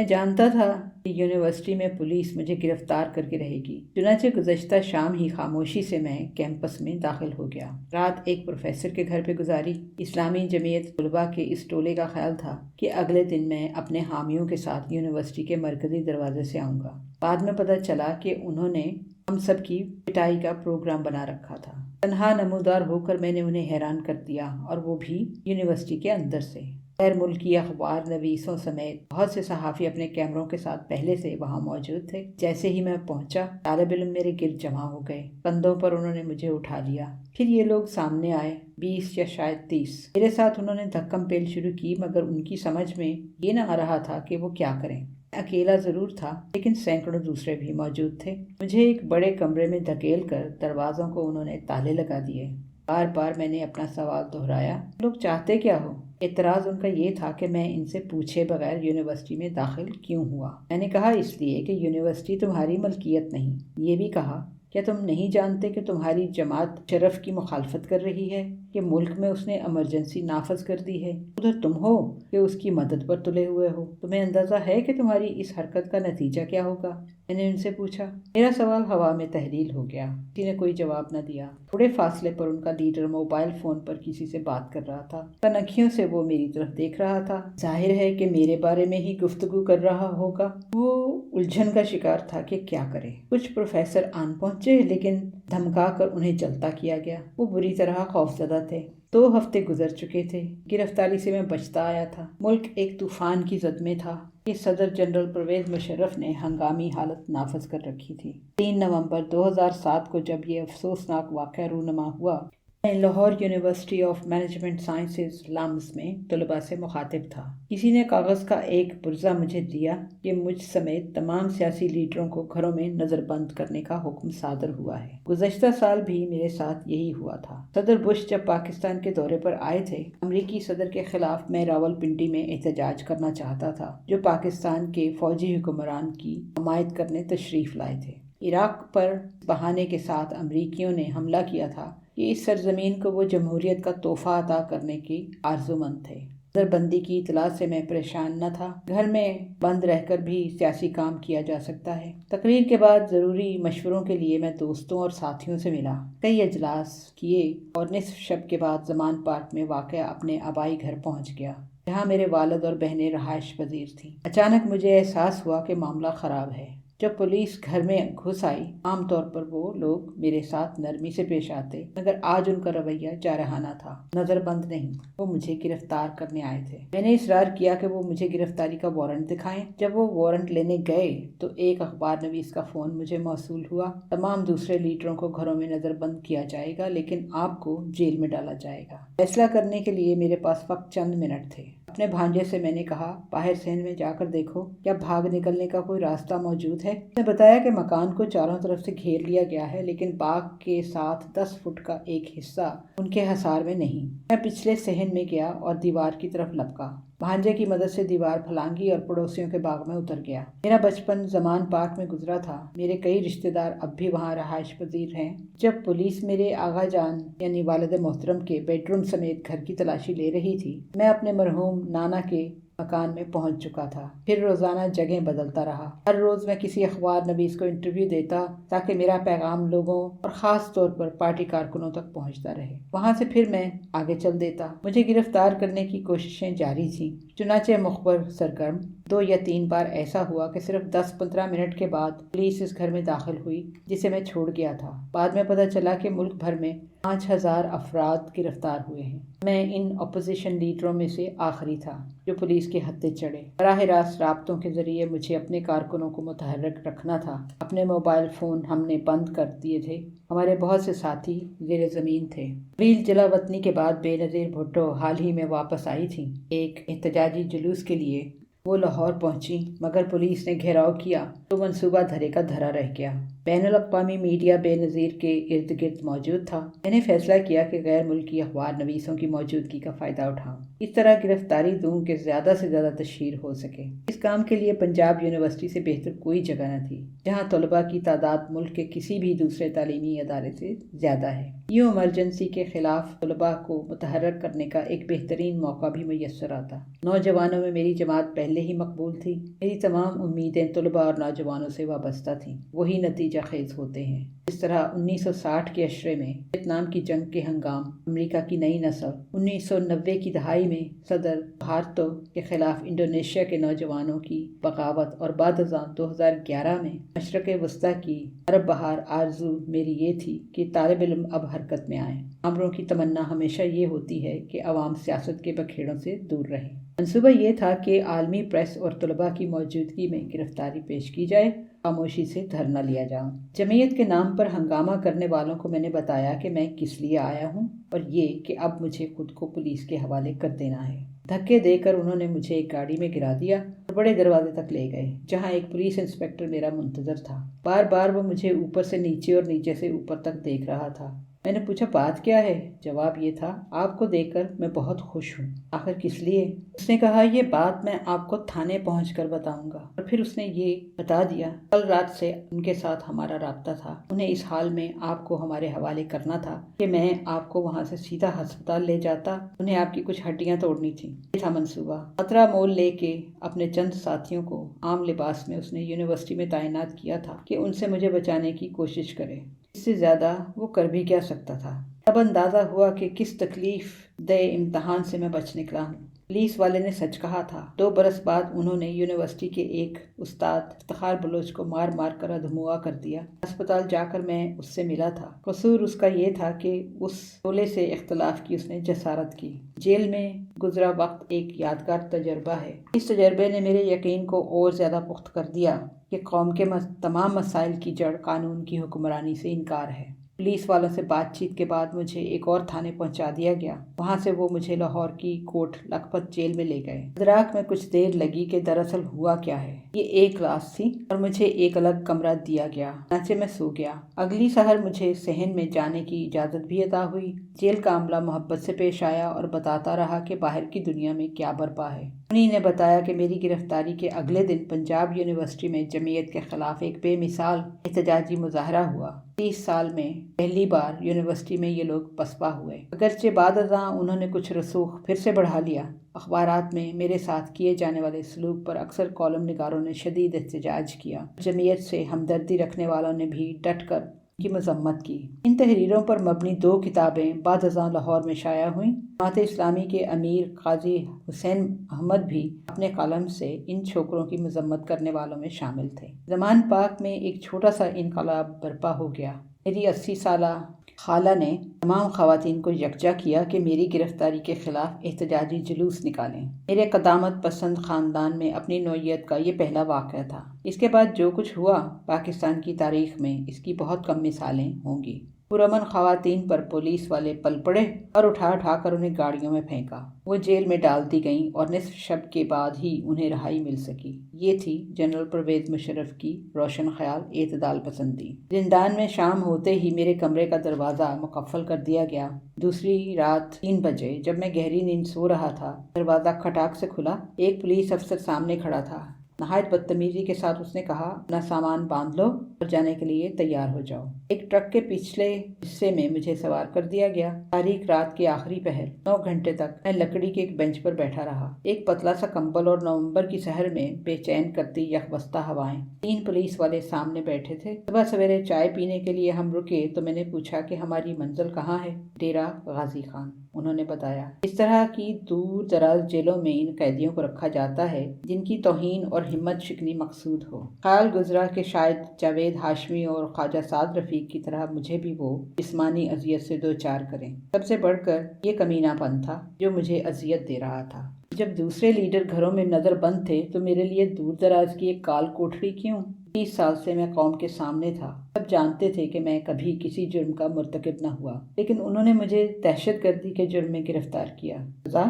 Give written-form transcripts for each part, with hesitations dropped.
میں جانتا تھا کہ یونیورسٹی میں پولیس مجھے گرفتار کر کے رہے گی، چنانچہ گزشتہ شام ہی خاموشی سے میں کیمپس میں داخل ہو گیا۔ رات ایک پروفیسر کے گھر پہ گزاری۔ اسلامی جمعیت طلباء کے اس ٹولے کا خیال تھا کہ اگلے دن میں اپنے حامیوں کے ساتھ یونیورسٹی کے مرکزی دروازے سے آؤں گا۔ بعد میں پتہ چلا کہ انہوں نے ہم سب کی پٹائی کا پروگرام بنا رکھا تھا۔ تنہا نمودار ہو کر میں نے انہیں حیران کر دیا، اور وہ بھی یونیورسٹی کے اندر سے۔ غیر ملکی اخبار نویسوں سمیت بہت سے صحافی اپنے کیمروں کے ساتھ پہلے سے وہاں موجود تھے۔ جیسے ہی میں پہنچا، طالب علم میرے گرد جمع ہو گئے۔ کندھوں پر انہوں نے مجھے اٹھا لیا۔ پھر یہ لوگ سامنے آئے، 20 یا شاید 30۔ میرے ساتھ انہوں نے دھکم پیل شروع کی، مگر ان کی سمجھ میں یہ نہ آ رہا تھا کہ وہ کیا کریں۔ اکیلا ضرور تھا، لیکن سینکڑوں دوسرے بھی موجود تھے۔ مجھے ایک بڑے کمرے میں دھکیل کر دروازوں کو انہوں نے تالے لگا دیے۔ بار بار میں نے اپنا سوال دہرایا، لوگ چاہتے کیا ہو؟ اعتراض ان کا یہ تھا کہ میں ان سے پوچھے بغیر یونیورسٹی میں داخل کیوں ہوا۔ میں نے کہا، اس لیے کہ یونیورسٹی تمہاری ملکیت نہیں۔ یہ بھی کہا، کیا تم نہیں جانتے کہ تمہاری جماعت شرف کی مخالفت کر رہی ہے، کہ ملک میں اس نے ایمرجنسی نافذ کر دی ہے؟ ادھر تم ہو کہ اس کی مدد پر تلے ہوئے ہو۔ تمہیں اندازہ ہے کہ تمہاری اس حرکت کا نتیجہ کیا ہوگا؟ میں نے ان سے پوچھا۔ میرا سوال ہوا میں تحلیل ہو گیا۔ کسی نے کوئی جواب نہ دیا۔ تھوڑے فاصلے پر ان کا لیڈر موبائل فون پر کسی سے بات کر رہا تھا۔ تنکیوں سے وہ میری طرف دیکھ رہا تھا۔ ظاہر ہے کہ میرے بارے میں ہی گفتگو کر رہا ہوگا۔ وہ الجھن کا شکار تھا کہ کیا کرے۔ کچھ پروفیسر آن پہنچے، لیکن دھمکا کر انہیں جلتا کیا گیا۔ وہ بری طرح خوفزدہ تھے۔ 2 ہفتے گزر چکے تھے۔ گرفتاری سے میں بچتا آیا تھا۔ ملک ایک طوفان کی زد میں تھا کہ صدر جنرل پرویز مشرف نے ہنگامی حالت نافذ کر رکھی تھی۔ 3 نومبر 2007 کو جب یہ افسوسناک واقعہ رونما ہوا، میں Lahore university of management sciences LUMS میں طلباء سے مخاطب تھا۔ کسی نے کاغذ کا ایک پرزہ مجھے دیا کہ مجھ سمیت تمام سیاسی لیڈروں کو گھروں میں نظر بند کرنے کا حکم صادر ہوا ہے۔ گزشتہ سال بھی میرے ساتھ یہی ہوا تھا۔ صدر بش جب پاکستان کے دورے پر آئے تھے، امریکی صدر کے خلاف میں راولپنڈی میں احتجاج کرنا چاہتا تھا، جو پاکستان کے فوجی حکمران کی حمایت کرنے تشریف لائے تھے۔ عراق پر بہانے کے ساتھ امریکیوں نے حملہ کیا تھا کہ اس سرزمین کو وہ جمہوریت کا تحفہ عطا کرنے کی آرزومند تھے۔ نظر بندی کی اطلاع سے میں پریشان نہ تھا۔ گھر میں بند رہ کر بھی سیاسی کام کیا جا سکتا ہے۔ تقریر کے بعد ضروری مشوروں کے لیے میں دوستوں اور ساتھیوں سے ملا، کئی اجلاس کیے اور نصف شب کے بعد زمان پارک میں واقع اپنے آبائی گھر پہنچ گیا، جہاں میرے والد اور بہنیں رہائش پذیر تھیں۔ اچانک مجھے احساس ہوا کہ معاملہ خراب ہے۔ جب پولیس گھر میں گھس آئی، عام طور پر وہ لوگ میرے ساتھ نرمی سے پیش آتے، مگر آج ان کا رویہ جارحانہ تھا۔ نظر بند نہیں، وہ مجھے گرفتار کرنے آئے تھے۔ میں نے اصرار کیا کہ وہ مجھے گرفتاری کا وارنٹ دکھائیں۔ جب وہ وارنٹ لینے گئے تو ایک اخبار نویس کا فون مجھے موصول ہوا۔ تمام دوسرے لیڈروں کو گھروں میں نظر بند کیا جائے گا، لیکن آپ کو جیل میں ڈالا جائے گا۔ فیصلہ کرنے کے لیے میرے پاس فقط چند منٹ تھے۔ اپنے بھانجے سے میں نے کہا، باہر صحن میں جا کر دیکھو، کیا بھاگ نکلنے کا کوئی راستہ موجود ہے؟ اس نے بتایا کہ مکان کو چاروں طرف سے گھیر لیا گیا ہے، لیکن باغ کے ساتھ 10 فٹ کا ایک حصہ ان کے حصار میں نہیں۔ میں پچھلے صحن میں گیا اور دیوار کی طرف لپکا۔ بھانجے کی مدد سے دیوار پھلانگی اور پڑوسیوں کے باغ میں اتر گیا۔ میرا بچپن زمان پارک میں گزرا تھا۔ میرے کئی رشتہ دار اب بھی وہاں رہائش پذیر ہیں۔ جب پولیس میرے آغا جان یعنی والد محترم کے بیڈ روم سمیت گھر کی تلاشی لے رہی تھی، میں اپنے مرحوم نانا کے مکان میں پہنچ چکا تھا۔ پھر روزانہ جگہیں بدلتا رہا۔ ہر روز میں کسی اخبار نویس کو انٹرویو دیتا تاکہ میرا پیغام لوگوں اور خاص طور پر پارٹی کارکنوں تک پہنچتا رہے۔ وہاں سے پھر میں آگے چل دیتا۔ مجھے گرفتار کرنے کی کوششیں جاری تھیں، چنانچہ مخبر سرگرم۔ 2 یا 3 بار ایسا ہوا کہ صرف 10-15 منٹ کے بعد پولیس اس گھر میں داخل ہوئی جسے میں چھوڑ گیا تھا۔ بعد میں پتہ چلا کہ ملک بھر میں 5000 افراد گرفتار ہوئے ہیں۔ میں ان اپوزیشن لیڈروں میں سے آخری تھا جو پولیس کے ہتھے چڑھے۔ براہ راست رابطوں کے ذریعے مجھے اپنے کارکنوں کو متحرک رکھنا تھا۔ اپنے موبائل فون ہم نے بند کر دیے تھے۔ ہمارے بہت سے ساتھی زیر زمین تھے۔ طویل جلا وطنی کے بعد بے نظیر بھٹو حال ہی میں واپس آئی تھیں ایک احتجاجی جلوس کے لیے۔ وہ لاہور پہنچی، مگر پولیس نے گھیراؤ کیا تو منصوبہ دھرے کا دھرا رہ گیا۔ بین الاقوامی میڈیا بے نظیر کے ارد گرد موجود تھا۔ میں نے فیصلہ کیا کہ غیر ملکی اخبار نویسوں کی موجودگی کا فائدہ اٹھاؤں، اس طرح گرفتاری دوں کہ زیادہ سے زیادہ تشہیر ہو سکے۔ اس کام کے لیے پنجاب یونیورسٹی سے بہتر کوئی جگہ نہ تھی، جہاں طلباء کی تعداد ملک کے کسی بھی دوسرے تعلیمی ادارے سے زیادہ ہے۔ یوں ایمرجنسی کے خلاف طلباء کو متحرک کرنے کا ایک بہترین موقع بھی میسر آتا۔ نوجوانوں میں میری جماعت پہلے ہی مقبول تھی۔ میری تمام امیدیں طلباء اور نوجوانوں سے وابستہ تھیں۔ وہی نتیجہ خیز ہوتے ہیں۔ اس طرح 1960 کے عشرے میں ویتنام کی جنگ کے ہنگام امریکہ کی نئی نسل، 1990 کی دہائی میں صدر سوہارتو کے خلاف انڈونیشیا کے نوجوانوں کی بغاوت، اور بعد ازاں 2011 میں مشرق وسطیٰ کی عرب بہار آرزو میری یہ تھی کہ طالب علم اب حرکت میں آئیں۔ عامروں کی تمنا ہمیشہ یہ ہوتی ہے کہ عوام سیاست کے بکھیڑوں سے دور رہیں۔ منصوبہ یہ تھا کہ عالمی پریس اور طلباء کی موجودگی میں گرفتاری پیش کی جائے، خاموشی سے دھرنا لیا جاؤں۔ جمعیت کے نام پر ہنگامہ کرنے والوں کو میں نے بتایا کہ میں کس لیے آیا ہوں، اور یہ کہ اب مجھے خود کو پولیس کے حوالے کر دینا ہے۔ دھکے دے کر انہوں نے مجھے ایک گاڑی میں گرا دیا اور بڑے دروازے تک لے گئے، جہاں ایک پولیس انسپکٹر میرا منتظر تھا۔ بار بار وہ مجھے اوپر سے نیچے اور نیچے سے اوپر تک دیکھ رہا تھا۔ میں نے پوچھا بات کیا ہے؟ جواب یہ تھا، آپ کو دیکھ کر میں بہت خوش ہوں۔ آخر کس لیے؟ اس نے کہا، یہ بات میں آپ کو تھانے پہنچ کر بتاؤں گا۔ اور پھر اس نے یہ بتا دیا، کل رات سے ان کے ساتھ ہمارا رابطہ تھا۔ انہیں اس حال میں آپ کو ہمارے حوالے کرنا تھا کہ میں آپ کو وہاں سے سیدھا ہسپتال لے جاتا۔ انہیں آپ کی کچھ ہڈیاں توڑنی تھیں۔ یہ تھا منصوبہ۔ خطرہ مول لے کے اپنے چند ساتھیوں کو عام لباس میں اس نے یونیورسٹی میں تعینات کیا تھا کہ ان سے مجھے بچانے کی کوشش کرے۔ اس سے زیادہ وہ کر بھی کیا سکتا تھا؟ اب اندازہ ہوا کہ کس تکلیف دہ امتحان سے میں بچ نکلا ہوں۔ پولیس والے نے سچ کہا تھا۔ 2 برس بعد انہوں نے یونیورسٹی کے ایک استاد افتخار بلوچ کو مار مار کر ادھموا کر دیا۔ ہسپتال جا کر میں اس سے ملا تھا۔ قصور اس کا یہ تھا کہ اس شعلے سے اختلاف کی اس نے جسارت کی۔ جیل میں گزرا وقت ایک یادگار تجربہ ہے۔ اس تجربے نے میرے یقین کو اور زیادہ پختہ کر دیا کہ قوم کے تمام مسائل کی جڑ قانون کی حکمرانی سے انکار ہے۔ پولیس والوں سے بات چیت کے بعد مجھے ایک اور تھانے پہنچا دیا گیا۔ وہاں سے وہ مجھے لاہور کی کوٹ لکھپت جیل میں لے گئے۔ ادراک میں کچھ دیر لگی کہ دراصل ہوا کیا ہے۔ یہ ایک کلاس تھی اور مجھے ایک الگ کمرہ دیا گیا، چنانچہ میں سو گیا۔ اگلی سحر مجھے صحن میں جانے کی اجازت بھی عطا ہوئی۔ جیل کا عملہ محبت سے پیش آیا اور بتاتا رہا کہ باہر کی دنیا میں کیا برپا ہے۔ انہی نے بتایا کہ میری گرفتاری کے اگلے دن پنجاب یونیورسٹی میں جمعیت کے خلاف ایک بے مثال احتجاجی مظاہرہ ہوا۔ 30 سال میں پہلی بار یونیورسٹی میں یہ لوگ پسپا ہوئے۔ اگرچہ بعد ازاں انہوں نے کچھ رسوخ پھر سے بڑھا لیا۔ اخبارات میں میرے ساتھ کیے جانے والے سلوک پر اکثر کالم نگاروں نے شدید احتجاج کیا۔ جمعیت سے ہمدردی رکھنے والوں نے بھی ڈٹ کر کی مذمت کی۔ ان تحریروں پر مبنی 2 کتابیں بعد ازاں لاہور میں شائع ہوئیں۔ جماعت اسلامی کے امیر قاضی حسین احمد بھی اپنے قلم سے ان چھوکروں کی مذمت کرنے والوں میں شامل تھے۔ زمان پاک میں ایک چھوٹا سا انقلاب برپا ہو گیا۔ میری 80 سالہ خالہ نے تمام خواتین کو یکجا کیا کہ میری گرفتاری کے خلاف احتجاجی جلوس نکالیں۔ میرے قدامت پسند خاندان میں اپنی نوعیت کا یہ پہلا واقعہ تھا۔ اس کے بعد جو کچھ ہوا، پاکستان کی تاریخ میں اس کی بہت کم مثالیں ہوں گی۔ پرامن خواتین پر پولیس والے پل پڑے اور اٹھا کر انہیں گاڑیوں میں پھینکا۔ وہ جیل میں ڈال دی گئیں اور نصف شب کے بعد ہی انہیں رہائی مل سکی۔ یہ تھی جنرل پرویز مشرف کی روشن خیال اعتدال پسندی۔ زندان میں شام ہوتے ہی میرے کمرے کا دروازہ مقفل کر دیا گیا۔ دوسری رات 3 بجے جب میں گہری نیند سو رہا تھا، دروازہ کھٹاک سے کھلا۔ ایک پولیس افسر سامنے کھڑا تھا۔ نہایت بدتمیزی کے ساتھ اس نے کہا، اپنا سامان باندھ لو اور جانے کے لیے تیار ہو جاؤ۔ ایک ٹرک کے پچھلے حصے میں مجھے سوار کر دیا گیا۔ تاریک رات کے آخری پہر 9 گھنٹے تک میں لکڑی کے ایک بینچ پر بیٹھا رہا۔ ایک پتلا سا کمبل اور نومبر کی سحر میں بے چین کرتی یخبستہ ہوائیں۔ 3 پولیس والے سامنے بیٹھے تھے۔ صبح سویرے چائے پینے کے لیے ہم رکے تو میں نے پوچھا کہ ہماری منزل کہاں ہے؟ ڈیرہ غازی خان، انہوں نے بتایا۔ اس طرح کی دور دراز جیلوں میں ان قیدیوں کو رکھا جاتا ہے جن کی توہین اور ہمت شکنی مقصود ہو۔ خیال گزرا کہ شاید جاوید ہاشمی اور خواجہ سعد رفیق کی طرح مجھے بھی وہ جسمانی اذیت سے دوچار کریں۔ سب سے بڑھ کر یہ کمینہ پن تھا جو مجھے اذیت دے رہا تھا۔ جب دوسرے لیڈر گھروں میں نظر بند تھے تو میرے لیے دور دراز کی ایک کال کوٹھری کیوں؟ 30 سال سے میں قوم کے سامنے تھا۔ سب جانتے تھے کہ میں کبھی کسی جرم کا مرتکب نہ ہوا، لیکن انہوں نے مجھے دہشت گردی کے جرم میں گرفتار کیا۔ سزا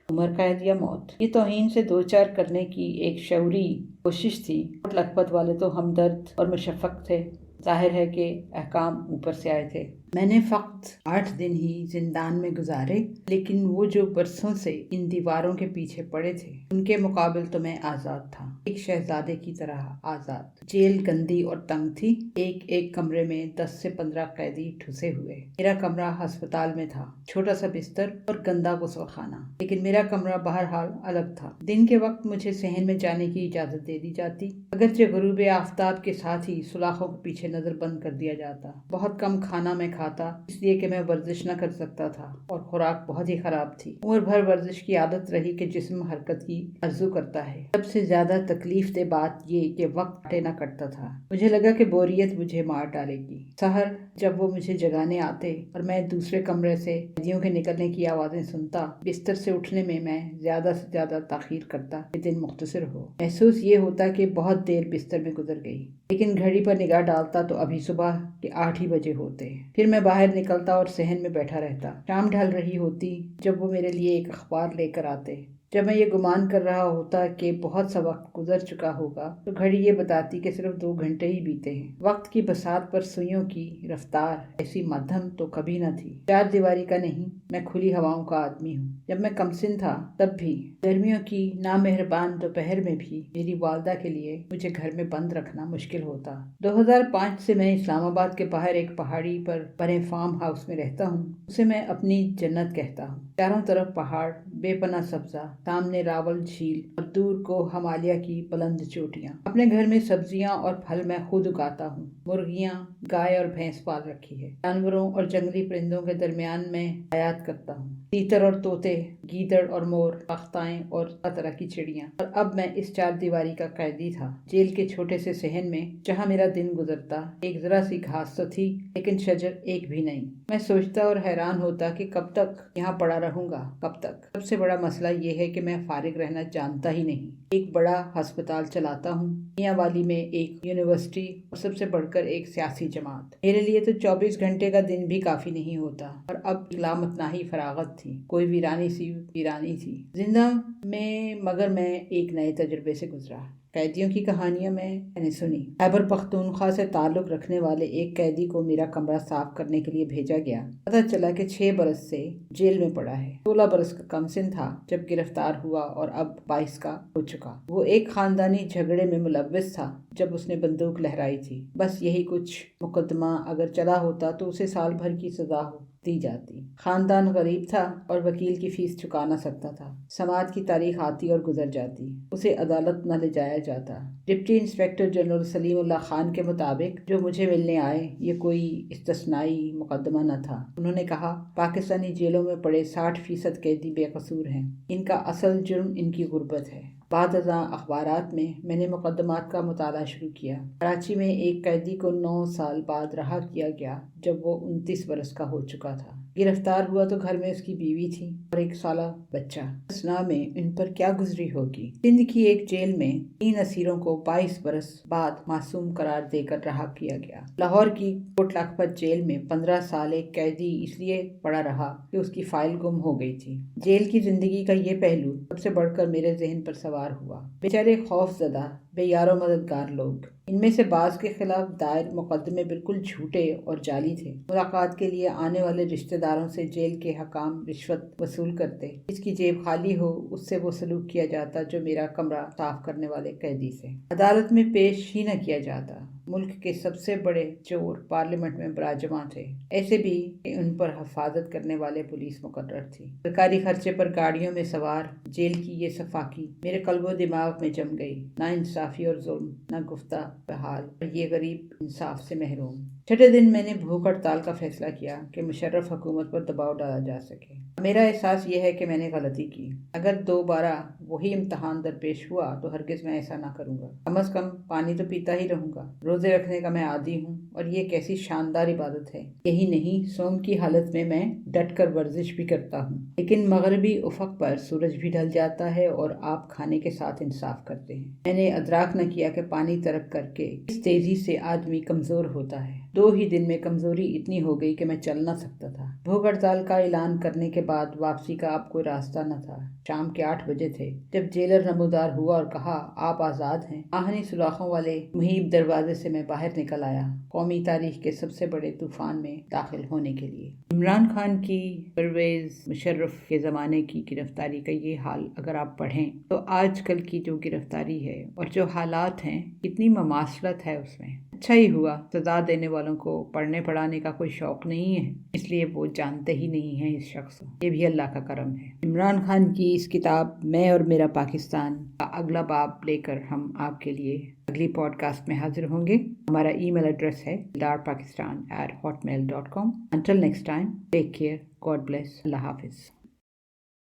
عمر قید یا موت۔ یہ توہین سے دوچار کرنے کی ایک شعوری کوشش تھی۔ لکھپت والے تو ہمدرد اور مشفق تھے۔ ظاہر ہے کہ احکام اوپر سے آئے تھے۔ میں نے فقط 8 دن ہی زندان میں گزارے، لیکن وہ جو برسوں سے ان دیواروں کے پیچھے پڑے تھے ان کے مقابل تو میں آزاد تھا، ایک شہزادے کی طرح آزاد۔ جیل گندی اور تنگ تھی، ایک ایک کمرے میں 10 سے 15 قیدی ٹھسے ہوئے۔ میرا کمرہ ہسپتال میں تھا، چھوٹا سا بستر اور گندا غسل خانہ، لیکن میرا کمرہ بہرحال الگ تھا۔ دن کے وقت مجھے صحن میں جانے کی اجازت دے دی جاتی، اگرچہ غروب آفتاب کے ساتھ ہی سلاخوں کے پیچھے نظر بند کر دیا جاتا۔ بہت کم کھانا میں کھاتا، اس لیے کہ میں ورزش نہ کر سکتا تھا اور خوراک بہت ہی خراب تھی۔ عمر بھر ورزش کی عادت رہی کہ جسم حرکت کی آرزو کرتا ہے۔ سب سے زیادہ تکلیف دہ بات یہ کہ وقت کٹے نہ کٹتا تھا۔ مجھے لگا کہ بوریت مجھے مار ڈالے گی۔ سحر جب وہ مجھے جگانے آتے اور میں دوسرے کمرے سے قیدیوں کے نکلنے کی آوازیں سنتا، بستر سے اٹھنے میں زیادہ سے زیادہ تاخیر کرتا کہ دن مختصر ہو۔ محسوس یہ ہوتا کہ بہت دیر بستر میں گزر گئی، لیکن گھڑی پر نگاہ ڈالتا تو ابھی صبح کے 8 ہی بجے ہوتے۔ پھر میں باہر نکلتا اور صحن میں بیٹھا رہتا۔ شام ڈھل رہی ہوتی جب وہ میرے لیے ایک اخبار لے کر آتے۔ جب میں یہ گمان کر رہا ہوتا کہ بہت سا وقت گزر چکا ہوگا تو گھڑی یہ بتاتی کہ صرف 2 گھنٹے ہی بیتے ہیں۔ وقت کی بساط پر سوئیوں کی رفتار ایسی مدھم تو کبھی نہ تھی۔ 4 دیواری کا نہیں، میں کھلی ہواؤں کا آدمی ہوں۔ جب میں کمسن تھا تب بھی گرمیوں کی نامہربان دوپہر میں بھی میری والدہ کے لیے مجھے گھر میں بند رکھنا مشکل ہوتا۔ 2005 سے میں اسلام آباد کے باہر ایک پہاڑی پر بنے فارم ہاؤس میں رہتا ہوں۔ اسے میں اپنی جنت کہتا ہوں۔ چاروں طرف پہاڑ، بے پناہ سبزہ، سامنے راول جھیل اور دور کو ہمالیہ کی بلند چوٹیاں۔ اپنے گھر میں سبزیاں اور پھل میں خود اگاتا ہوں۔ مرغیاں، گائے اور بھینس پال رکھی ہے۔ جانوروں اور جنگلی پرندوں کے درمیان میں حیات کرتا ہوں۔ تیتر اور طوطے، گیدڑ اور مور، پختائیں اور طرح طرح کی چڑیاں۔ اور اب میں اس 4 دیواری کا قیدی تھا، جیل کے چھوٹے سے صحن میں جہاں میرا دن گزرتا۔ ایک ذرا سی گھاس تو تھی، لیکن شجر ایک بھی نہیں۔ میں سوچتا اور حیران ہوتا کہ کب تک یہاں پڑا رہوں گا، کب تک۔ سب سے بڑا مسئلہ یہ ہے کہ میں فارغ رہنا جانتا ہی نہیں۔ ایک بڑا ہسپتال چلاتا ہوں، میاں والی میں ایک یونیورسٹی اور سب سے بڑھ کر ایک سیاسی جماعت۔ میرے لیے تو 24 گھنٹے کا دن بھی کافی نہیں ہوتا، اور اب لامتناہی فراغت تھی، کوئی ویرانی سی ویرانی تھی زندہ میں، مگر میں ایک نئے تجربے سے گزرا۔ قیدیوں کی کہانیاں میں نے سنی۔ خیبر پختونخوا سے تعلق رکھنے والے ایک قیدی کو میرا کمرہ صاف کرنے کے لیے بھیجا گیا۔ پتہ چلا کہ 6 برس سے جیل میں پڑا ہے۔ 16 برس کا کمسن تھا جب گرفتار ہوا اور اب 22 کا ہو چکا۔ وہ ایک خاندانی جھگڑے میں ملوث تھا جب اس نے بندوق لہرائی تھی۔ بس یہی کچھ۔ مقدمہ اگر چلا ہوتا تو اسے سال بھر کی سزا دی جاتی۔ خاندان غریب تھا اور وکیل کی فیس چکا نہ سکتا تھا۔ سماعت کی تاریخ آتی اور گزر جاتی، اسے عدالت نہ لے جایا جاتا۔ ڈپٹی انسپکٹر جنرل سلیم اللہ خان کے مطابق جو مجھے ملنے آئے، یہ کوئی استثنائی مقدمہ نہ تھا۔ انہوں نے کہا، پاکستانی جیلوں میں پڑے 60% قیدی بے قصور ہیں، ان کا اصل جرم ان کی غربت ہے۔ بعد ازاں اخبارات میں نے مقدمات کا مطالعہ شروع کیا۔ کراچی میں ایک قیدی کو 9 سال بعد رہا کیا گیا جب وہ 29 برس کا ہو چکا تھا۔ گرفتار ہوا تو گھر میں اس کی بیوی تھی اور 1 سالہ بچہ۔ اسنا میں ان پر کیا گزری ہوگی۔ سندھ کی ایک جیل میں 3 اسیروں کو 22 برس بعد معصوم قرار دے کر رہا کیا گیا۔ لاہور کی کوٹ لکھپت جیل میں 15 سال ایک قیدی اس لیے پڑا رہا کہ اس کی فائل گم ہو گئی تھی۔ جیل کی زندگی کا یہ پہلو سب سے بڑھ کر میرے ذہن پر سوار ہوا۔ بیچارے خوف زدہ، بے یار و مددگار لوگ۔ ان میں سے بعض کے خلاف دائر مقدمے بالکل جھوٹے اور جعلی تھے۔ ملاقات کے لیے آنے والے رشتہ داروں سے جیل کے حکام رشوت وصول کرتے۔ جس کی جیب خالی ہو اس سے وہ سلوک کیا جاتا جو میرا کمرہ صاف کرنے والے قیدی سے۔ عدالت میں پیش ہی نہ کیا جاتا۔ ملک کے سب سے بڑے چور پارلیمنٹ میں براجماں تھے، ایسے بھی کہ ان پر حفاظت کرنے والے پولیس مقرر تھی۔ سرکاری خرچے پر گاڑیوں میں سوار جیل کی یہ صفاقی میرے قلب و دماغ میں جم گئی۔ نہ انصافی اور ظلم، نہ گفتہ بحال، اور یہ غریب انصاف سے محروم۔ چھٹے دن میں نے بھوک ہڑتال کا فیصلہ کیا کہ مشرف حکومت پر دباؤ ڈالا جا سکے۔ میرا احساس یہ ہے کہ میں نے غلطی کی۔ اگر دوبارہ وہی امتحان درپیش ہوا تو ہرگز میں ایسا نہ کروں گا۔ کم از کم پانی تو پیتا ہی رہوں گا۔ روزے رکھنے کا میں عادی ہوں، اور یہ کیسی شاندار عبادت ہے۔ یہی نہیں، صوم کی حالت میں ڈٹ کر ورزش بھی کرتا ہوں۔ لیکن مغربی افق پر سورج بھی ڈھل جاتا ہے اور آپ کھانے کے ساتھ انصاف کرتے ہیں۔ میں نے ادراک نہ کیا کہ پانی ترک کر کے اس تیزی سے آدمی کمزور ہوتا ہے۔ 2 ہی دن میں کمزوری اتنی ہو گئی کہ میں چل نہ سکتا تھا۔ بھوک ہڑتال کا اعلان کرنے کے بعد واپسی کا اب کوئی راستہ نہ تھا۔ شام کے 8 بجے تھے جب جیلر نمودار ہوا اور کہا، آپ آزاد ہیں۔ آہنی سلاخوں والے مہیب دروازے سے میں باہر نکل آیا۔ قومی قومی تاریخ کے سب سے بڑے طوفان میں داخل ہونے کے لیے۔ عمران خان کی پرویز مشرف کے زمانے کی گرفتاری کا یہ حال اگر آپ پڑھیں تو آج کل کی جو گرفتاری ہے اور جو حالات ہیں کتنی مماثلت ہے اس میں۔ اچھا ہی ہوا، سزا دینے والوں کو پڑھنے پڑھانے کا کوئی شوق نہیں ہے، اس لیے وہ جانتے ہی نہیں ہیں اس شخص کو۔ یہ بھی اللہ کا کرم ہے۔ عمران خان کی اس کتاب میں اور میرا پاکستان کا اگلا باب لے کر ہم آپ کے لیے اگلی پوڈ کاسٹ میں حاضر ہوں گے۔ ہمارا ای میل ایڈریس ہے darpakistan@hotmail.com۔ Until next time, take care. God bless. اللہ حافظ۔